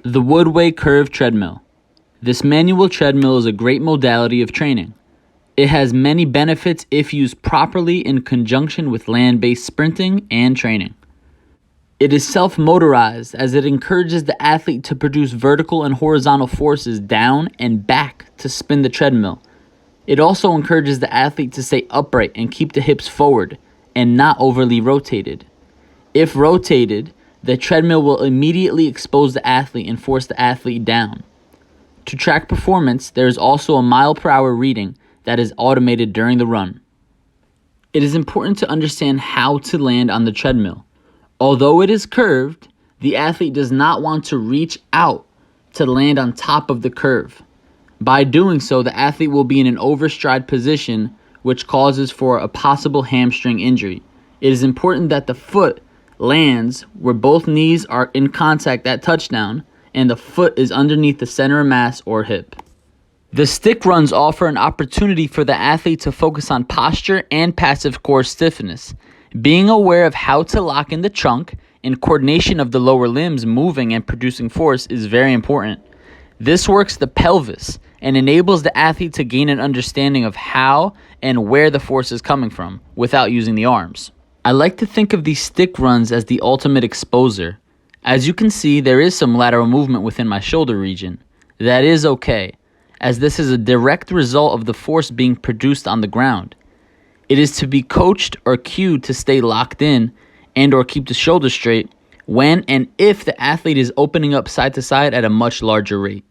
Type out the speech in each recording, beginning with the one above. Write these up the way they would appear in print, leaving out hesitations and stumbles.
The Woodway curved treadmill. This manual treadmill is a great modality of training. It has many benefits if used properly in conjunction with land-based sprinting and training. It is self-motorized as it encourages the athlete to produce vertical and horizontal forces down and back to spin the treadmill. It also encourages the athlete to stay upright and keep the hips forward and not overly rotated. If rotated, the treadmill will immediately expose the athlete and force the athlete down. To track performance, there is also a mile-per-hour reading that is automated during the run. It is important to understand how to land on the treadmill. Although it is curved, the athlete does not want to reach out to land on top of the curve. By doing so, the athlete will be in an overstride position, which causes for a possible hamstring injury. It is important that the foot lands where both knees are in contact at touchdown and the foot is underneath the center of mass or hip. The stick runs offer an opportunity for the athlete to focus on posture and passive core stiffness. Being aware of how to lock in the trunk and coordination of the lower limbs moving and producing force is very important. This works the pelvis and enables the athlete to gain an understanding of how and where the force is coming from without using the arms. I like to think of these stick runs as the ultimate exposer. As you can see, there is some lateral movement within my shoulder region. That is okay, as this is a direct result of the force being produced on the ground. It is to be coached or cued to stay locked in and or keep the shoulder straight when and if the athlete is opening up side to side at a much larger rate.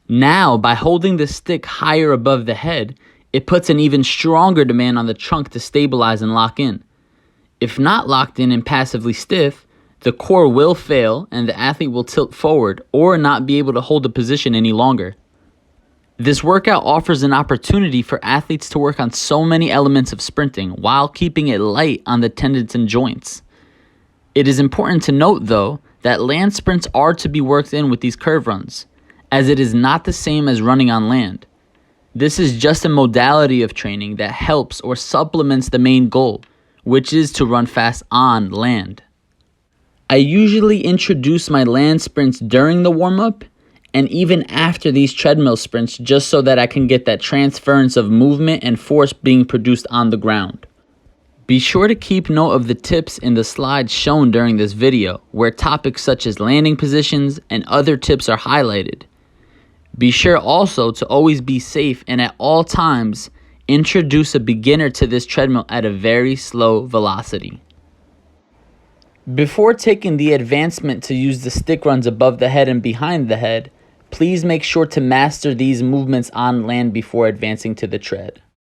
Now, by holding the stick higher above the head, it puts an even stronger demand on the trunk to stabilize and lock in. If not locked in and passively stiff, the core will fail and the athlete will tilt forward or not be able to hold the position any longer. This workout offers an opportunity for athletes to work on so many elements of sprinting while keeping it light on the tendons and joints. It is important to note, though, that land sprints are to be worked in with these curve runs, as it is not the same as running on land. This is just a modality of training that helps or supplements the main goal, which is to run fast on land. I usually introduce my land sprints during the warm-up and even after these treadmill sprints just so that I can get that transference of movement and force being produced on the ground. Be sure to keep note of the tips in the slides shown during this video, where topics such as landing positions and other tips are highlighted. Be sure also to always be safe and at all times introduce a beginner to this treadmill at a very slow velocity. Before taking the advancement to use the stick runs above the head and behind the head, please make sure to master these movements on land before advancing to the tread.